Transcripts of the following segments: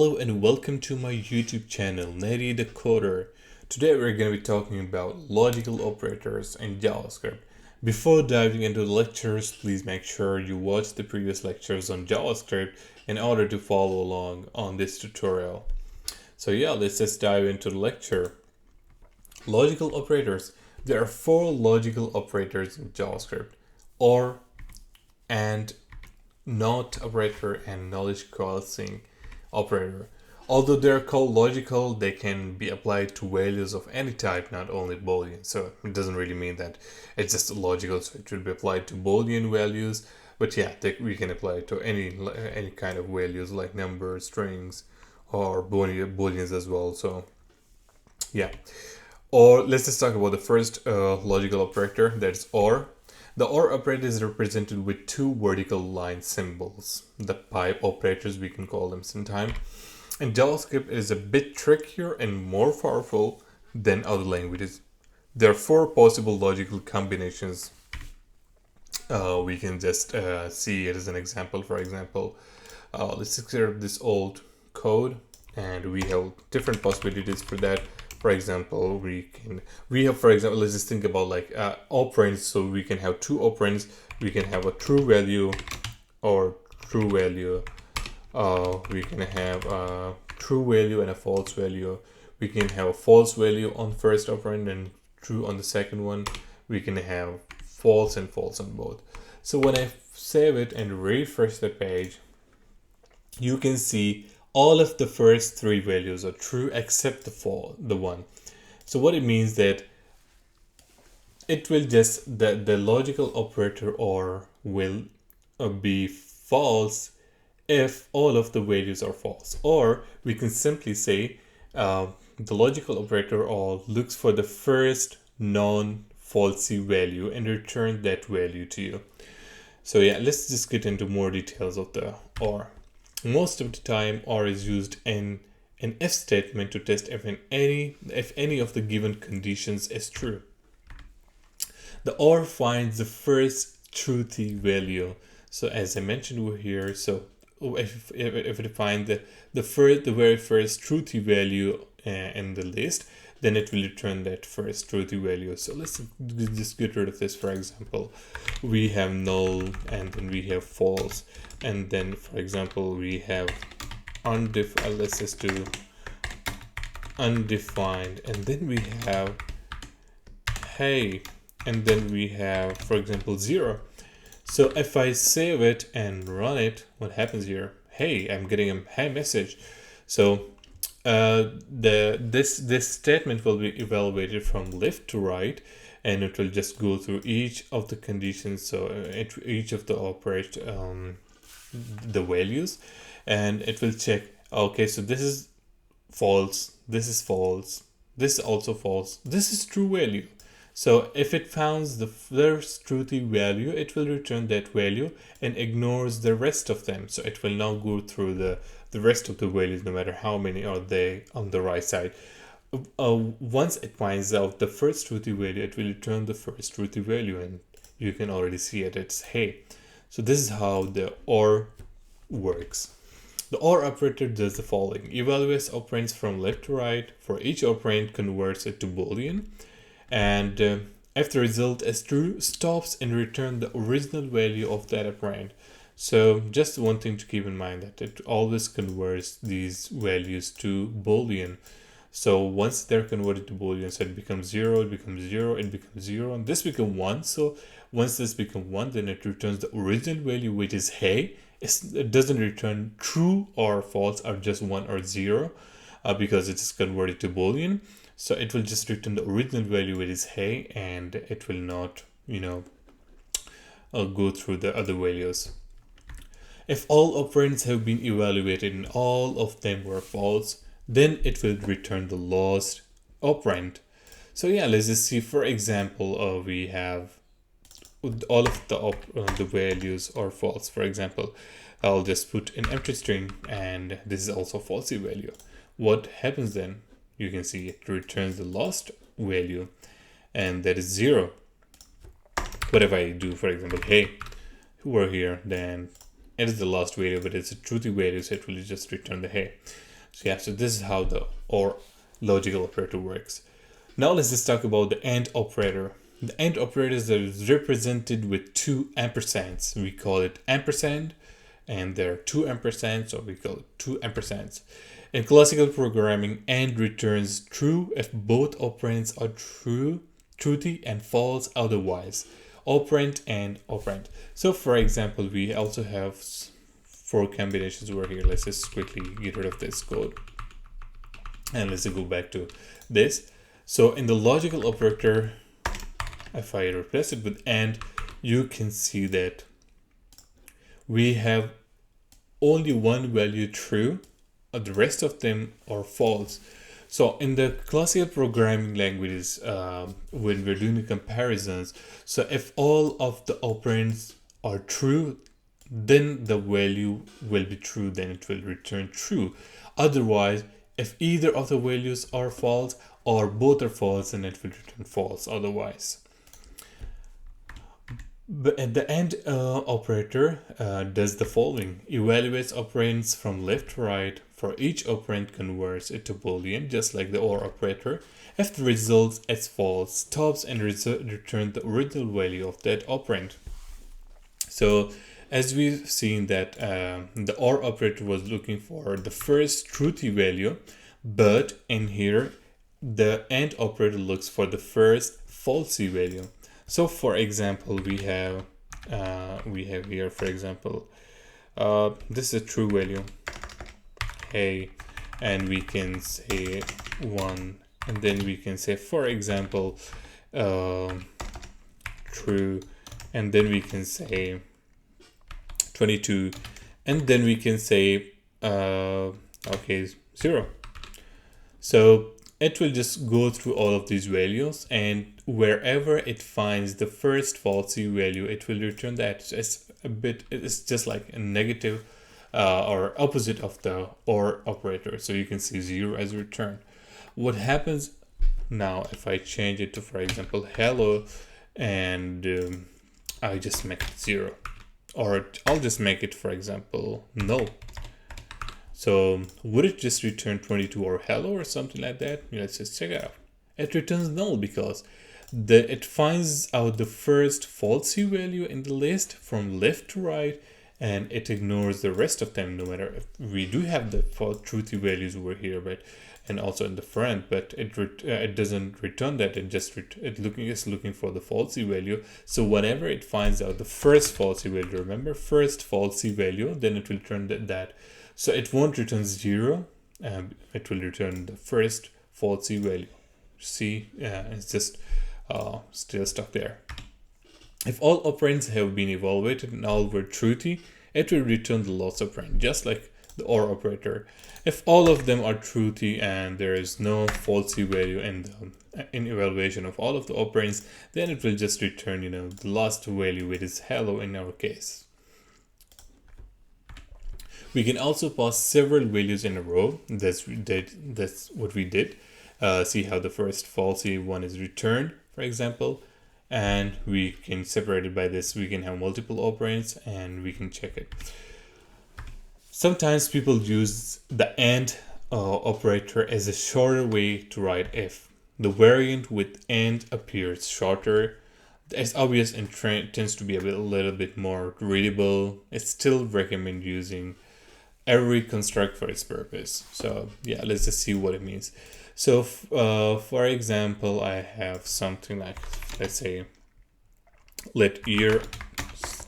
Hello and welcome to my YouTube channel, Neri the Coder. Today we're going to be talking about logical operators in JavaScript. Before diving into the lectures, please make sure you watch the previous lectures on JavaScript in order to follow along on this tutorial. So yeah, let's just dive into the lecture. Logical operators. There are four logical operators in JavaScript: or, and, not operator, and knowledge crossing operator. Although they're called logical, they can be applied to values of any type, not only Boolean. So it doesn't really mean that it's just logical, so it will be applied to Boolean values. But yeah, we can apply it to any kind of values like numbers, strings, or Booleans as well. So yeah. Or let's just talk about the first logical operator, that's or. The OR operator is represented with two vertical line symbols. The pipe operators, we can call them sometime. And JavaScript is a bit trickier and more powerful than other languages. There are four possible logical combinations. We can just see it as an example. For example, let's consider this old code, and we have different possibilities for that. For example, let's just think about like operands. So we can have two operands. We can have a true value or true value. We can have a true value and a false value. We can have a false value on first operand and true on the second one. We can have false and false on both. So when I save it and refresh the page, you can see all of the first three values are true except the one. So what it means that it will just the logical operator or will be false if all of the values are false. Or we can simply say the logical operator or looks for the first non-falsy value and return that value to you. So yeah, let's just get into more details of the or. Most of the time, OR is used in an if statement to test if any of the given conditions is true. The OR finds the first truthy value. So as I mentioned over here, so if it finds the very first truthy value in the list, then it will return that first truthy value. So let's just get rid of this. For example, we have null, and then we have false, and then for example we have undefined. Let's just do undefined, and then we have hey, and then we have, for example, 0. So if I save it and run it, what happens here? Hey, I'm getting a hey message. So this statement will be evaluated from left to right, and it will just go through each of the conditions. So each of the operate the values, and it will check. Okay, so this is false. This is false. This is also false. This is true value. So if it finds the first truthy value, it will return that value and ignores the rest of them. So it will now go through the rest of the values, no matter how many are they on the right side. Once it finds out the first truthy value, it will return the first truthy value, and you can already see it. It's hey. So this is how the OR works. The OR operator does the following: evaluates operands from left to right. For each operand, converts it to Boolean, and if the result is true, stops and return the original value of that operand. So just one thing to keep in mind, that it always converts these values to Boolean. So once they're converted to Boolean, so it becomes 0, it becomes 0, it becomes 0, and this becomes 1. So once this becomes 1, then it returns the original value, which is hey. It doesn't return true or false or just 1 or 0 because it is converted to Boolean. So it will just return the original value, which is hey, and it will not, go through the other values. If all operands have been evaluated and all of them were false, then it will return the lost operand. So yeah, let's just see. For example, we have all of the values are false. For example, I'll just put an empty string, and this is also a falsy value. What happens then? You can see it returns the lost value, and that is 0. But if I do, for example, hey, over here, then it is the lost value, but it's a truthy value, so it will just return the hey. So yeah, so this is how the OR logical operator works. Now let's just talk about the AND operator. The AND operator is represented with two ampersands. We call it ampersand, and there are two ampersands, so we call it two ampersands. In classical programming, AND returns true if both operands are truthy, and false otherwise. Operand and operand. So for example, we also have four combinations over here. Let's just quickly get rid of this code. And let's go back to this. So in the logical operator, if I replace it with AND, you can see that we have only one value true, the rest of them are false. So in the classical programming languages, when we're doing the comparisons, so if all of the operands are true, then the value will be true, then it will return true. Otherwise, if either of the values are false or both are false, then it will return false otherwise. But at the AND operator does the following: evaluates operands from left to right. For each operand, converts it to Boolean, just like the OR operator. If the result is false, stops and returns the original value of that operand. So as we've seen that the OR operator was looking for the first truthy value, but in here the AND operator looks for the first falsy value. So for example, we have here, for example, this is a true value, hey, and we can say 1, and then we can say, for example, true, and then we can say 22, and then we can say okay, 0. So it will just go through all of these values, and wherever it finds the first falsy value, it will return that. So it's just like a negative or opposite of the OR operator. So you can see 0 as return. What happens now if I change it to, for example, hello, and I just make it 0, or I'll just make it, for example, no. So would it just return 22 or hello or something like that? Let's just check it out. It returns null because it finds out the first falsy value in the list from left to right, and it ignores the rest of them, no matter if we do have the truthy values over here, but and also in the front, but it doesn't return that. It just it's looking for the falsy value. So whenever it finds out the first falsy value, remember, first falsy value, then it will return that. So it won't return 0, it will return the first falsy value. See, it's just still stuck there. If all operands have been evaluated and all were truthy, it will return the lost operand, just like the OR operator. If all of them are truthy and there is no falsy value in evaluation of all of the operands, then it will just return, the last value, which is hello in our case. We can also pass several values in a row. That's what we did. See how the first falsy one is returned, for example, and we can separate it by this. We can have multiple operands and we can check it. Sometimes people use the AND operator as a shorter way to write if. The variant with AND appears shorter. It's obvious and tends to be a little bit more readable. It's still recommend using every construct for its purpose. So yeah, let's just see what it means. So for example, I have something like, let's say, let year,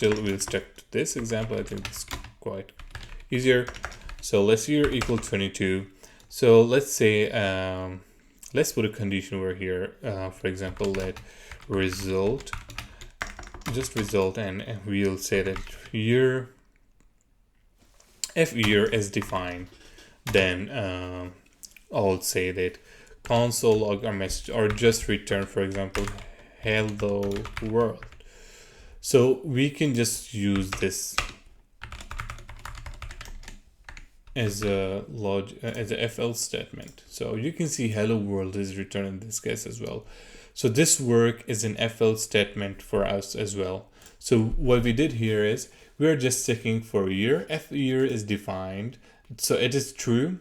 we'll stick to this example. I think it's quite easier. So let's year equal 22. So let's say, let's put a condition over here. For example, let result, and we'll say that year, if year is defined, then I'll say that console log or message, or just return, for example, hello world. So we can just use this as a FL statement. So you can see hello world is returned in this case as well. So this work is an FL statement for us as well. So what we did here is we are just checking for year. If year is defined, so it is true,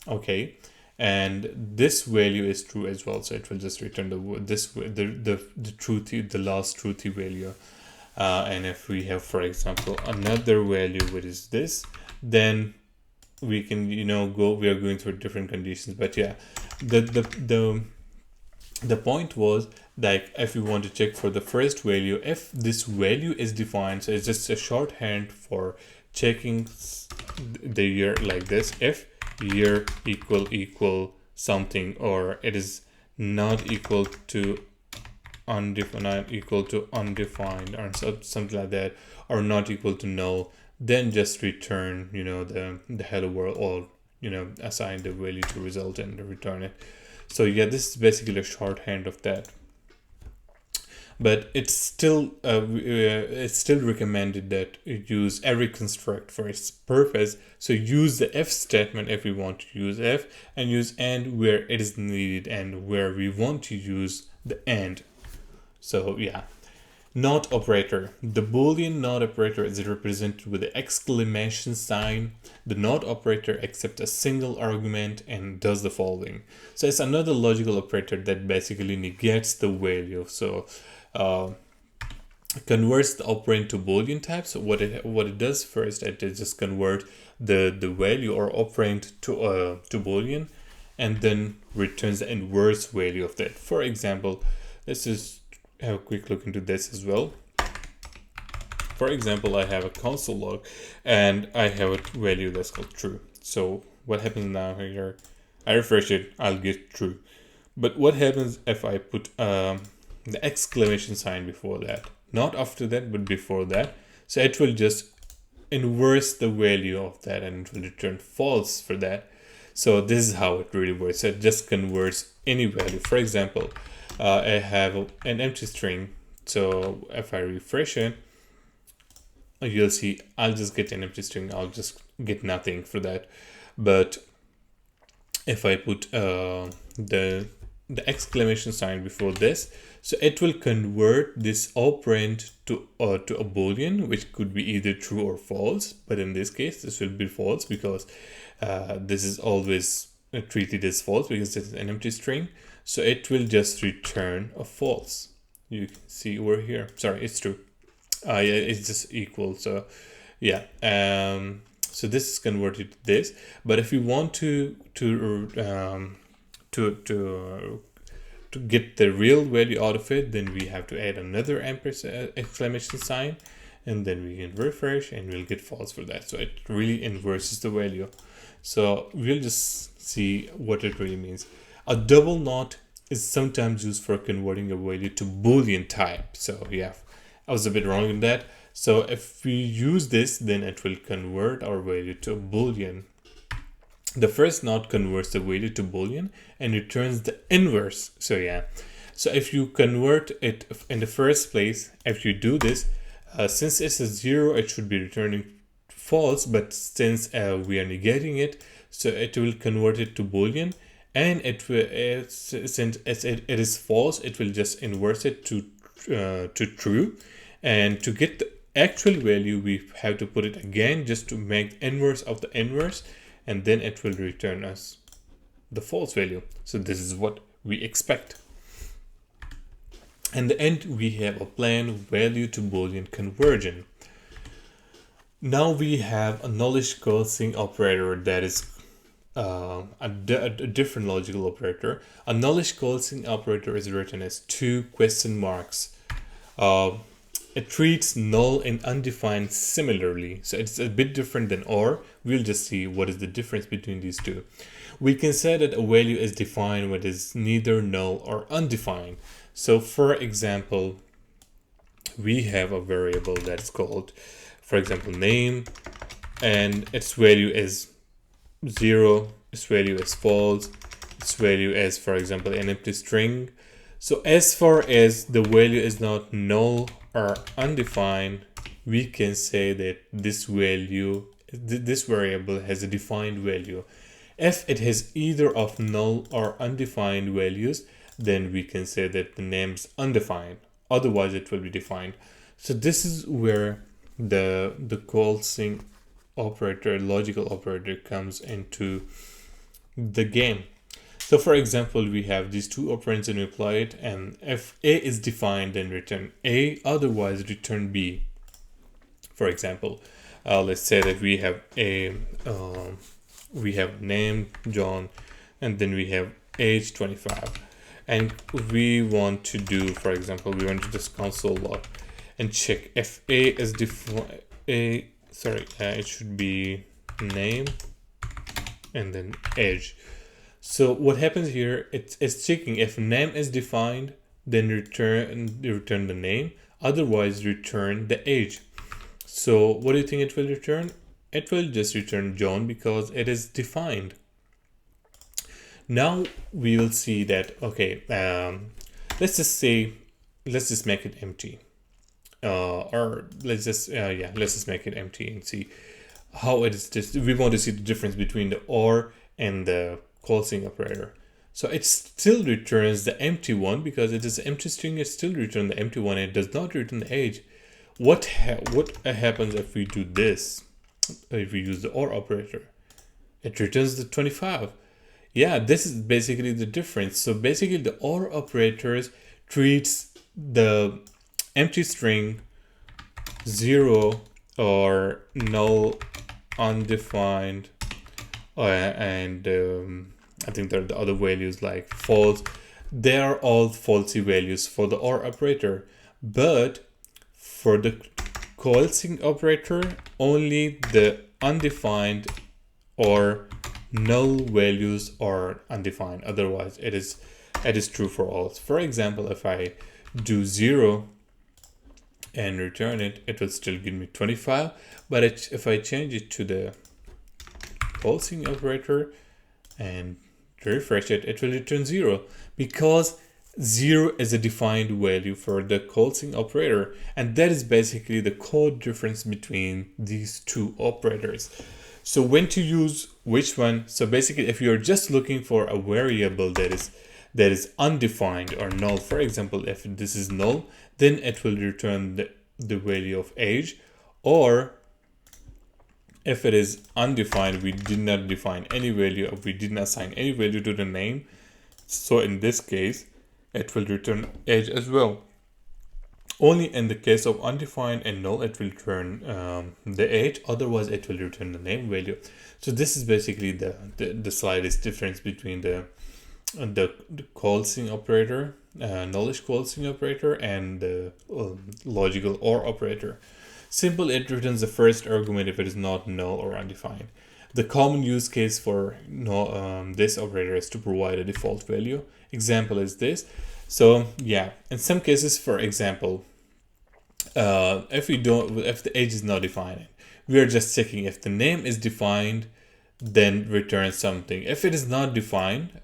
Okay, and this value is true as well, so it will just return the truthy, the last truthy value. And if we have, for example, another value which is this, then we can, we are going through different conditions. But yeah, the point was, like, if we want to check for the first value, if this value is defined, so it's just a shorthand for checking the year, like this: if year equal something, or it is not equal to undefined, equal to undefined, or something like that, or not equal to null, then just return, the hello world, or assign the value to result and return it. So yeah, this is basically a shorthand of that. But it's still recommended that you use every construct for its purpose. So use the if statement if we want to use if, and use and where it is needed, and where we want to use the and. So yeah, not operator. The Boolean not operator is represented with the exclamation sign. The not operator accepts a single argument and does the following. So it's another logical operator that basically negates the value. So converts the operand to Boolean type. So what it does first, it just convert the value or operand to Boolean, and then returns the inverse value of that. For example, let's just have a quick look into this as well. For example, I have a console log and I have a value that's called true. So what happens now here? I refresh it, I'll get true. But what happens if I put the exclamation sign before that? Not after that, but before that. So it will just inverse the value of that, and it will return false for that. So this is how it really works. It just converts any value. For example, I have an empty string. So if I refresh it, you'll see I'll just get an empty string. I'll just get nothing for that. But if I put the exclamation sign before this, so it will convert this operand to a Boolean, which could be either true or false. But in this case, this will be false, because this is always treated as false because it's an empty string. So it will just return a false. You can see over here. Sorry, it's true. Yeah, it's just equal. So yeah. So this is converted to this. But if we want to get the real value out of it, then we have to add another exclamation sign, and then we can refresh and we'll get false for that. So it really inverses the value. So we'll just see what it really means. A double not is sometimes used for converting a value to Boolean type. So yeah, I was a bit wrong in that. So if we use this, then it will convert our value to a Boolean. The first not converts the value to Boolean and returns the inverse. So yeah, so if you convert it in the first place, if you do this, since it's a 0, it should be returning false. But since we are negating it, so it will convert it to Boolean, and it will, since it is false, it will just inverse it to true. And to get the actual value, we have to put it again just to make inverse of the inverse, and then it will return us the false value. So this is what we expect. And the end, we have a plain value to Boolean conversion. Now we have a knowledge causing operator that is a different logical operator. A knowledge causing operator is written as 2 question marks. It treats null and undefined similarly. So it's a bit different than or. We'll just see what is the difference between these two. We can say that a value is defined when it is neither null or undefined. So for example, we have a variable that's called, for example, name, and its value is 0, its value is false, its value is, for example, an empty string. So as far as the value is not null or undefined, we can say that this variable has a defined value. If it has either of null or undefined values, then we can say that the name's undefined. Otherwise, it will be defined. So this is where the causing operator, logical operator, comes into the game. So for example, we have these two operands and we apply it, and if A is defined, then return A, otherwise return B. For example, let's say that we have name John, and then we have age 25, and we want to do, for example, we want to just console log and check if A is defined. It should be name and then age. So what happens here, it's checking if name is defined, then return the name, otherwise return the age. So what do you think it will return? It will just return John because it is defined. Now we will see that, okay, let's just make it empty. Or let's just make it empty and see how it is. Just we want to see the difference between the OR and the closing operator. So it still returns the empty one because it is an empty string. It still returns the empty one. It does not return the age. What happens if we do this? If we use the OR operator, it returns the 25. Yeah, this is basically the difference. So basically, the OR operators treats the empty string 0 or null, undefined, and I think there are the other values like false. They are all falsy values for the OR operator, but for the coalescing operator, only the undefined or null values are undefined. Otherwise, it is true for all. For example, if I do 0 and return it, it will still give me 25. But if I change it to the coalescing operator and refresh it, it will return 0 because 0 is a defined value for the coalescing operator, and that is basically the code difference between these two operators. So when to use which one? So basically, if you're just looking for a variable that is undefined or null, for example, if this is null, then it will return the value of age. Or if it is undefined, we did not define any value, or we did not assign any value to the name, so in this case it will return age as well. Only in the case of undefined and null, it will return the age. Otherwise, it will return the name value. So this is basically the slightest difference between the coalescing operator, knowledge coalescing operator, and the logical OR operator. Simple, it returns the first argument if it is not null or undefined. The common use case for this operator is to provide a default value. Example is this. So yeah, in some cases, for example, if the age is not defined, we are just checking if the name is defined, then return something. If it is not defined,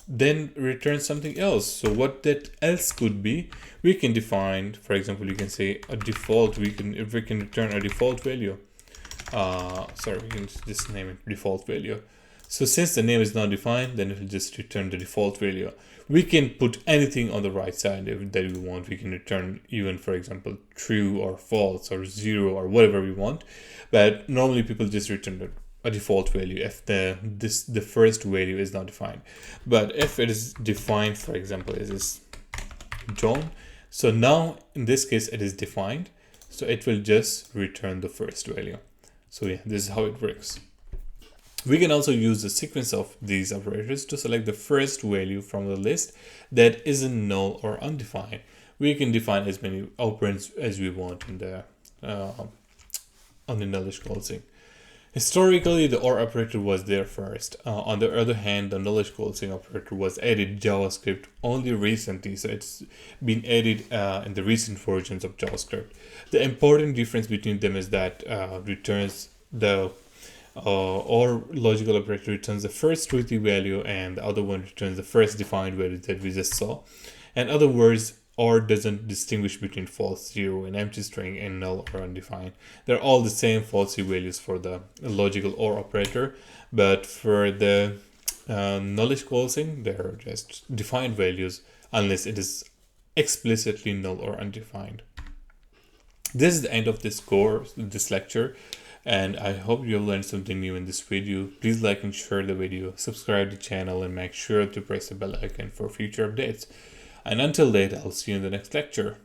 then return something else. So what that else could be, we can define, for example, you can say a default. We can return a default value. We can just name it default value. So since the name is not defined, then it will just return the default value. We can put anything on the right side that we want. We can return even, for example, true or false or 0 or whatever we want. But normally people just return a default value if the first value is not defined. But if it is defined, for example, it is John. So now in this case it is defined. So it will just return the first value. So yeah, this is how it works. We can also use the sequence of these operators to select the first value from the list that isn't null or undefined. We can define as many operands as we want in the on the knowledge coalescing. Historically, the OR operator was there first. On the other hand, the knowledge coalescing operator was added JavaScript only recently, so it's been added in the recent versions of JavaScript. The important difference between them is that returns the OR logical operator returns the first truthy value, and the other one returns the first defined value that we just saw. In other words, OR doesn't distinguish between false, 0, and empty string, and null or undefined. They're all the same falsy values for the logical OR operator, but for the knowledge coalescing, they're just defined values unless it is explicitly null or undefined. This is the end of this course, this lecture. And I hope you have learned something new in this video. Please like and share the video, subscribe to the channel, and make sure to press the bell icon for future updates. And until then, I'll see you in the next lecture.